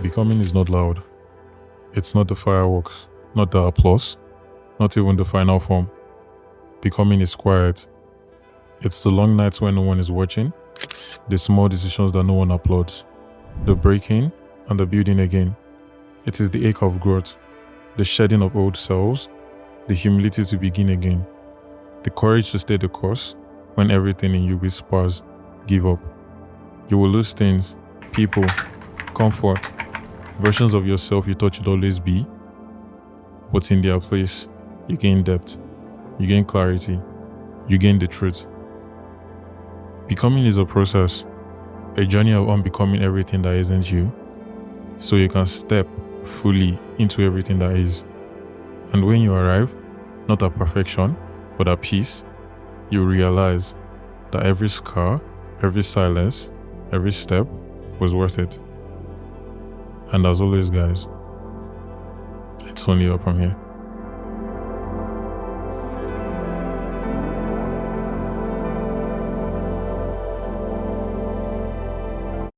Becoming is not loud. It's not the fireworks, not the applause, not even the final form. Becoming is quiet. It's the long nights when no one is watching, the small decisions that no one applauds, the breaking and the building again. It is the ache of growth, the shedding of old selves, the humility to begin again, the courage to stay the course when everything in you whispers, give up. You will lose things, people, comfort, versions of yourself you thought you'd always be, but in their place, you gain depth, you gain clarity, you gain the truth. Becoming is a process, a journey of unbecoming everything that isn't you, so you can step fully into everything that is. And when you arrive, not at perfection, but at peace, you realize that every scar, every silence, every step was worth it. And as always, guys, it's only up from here.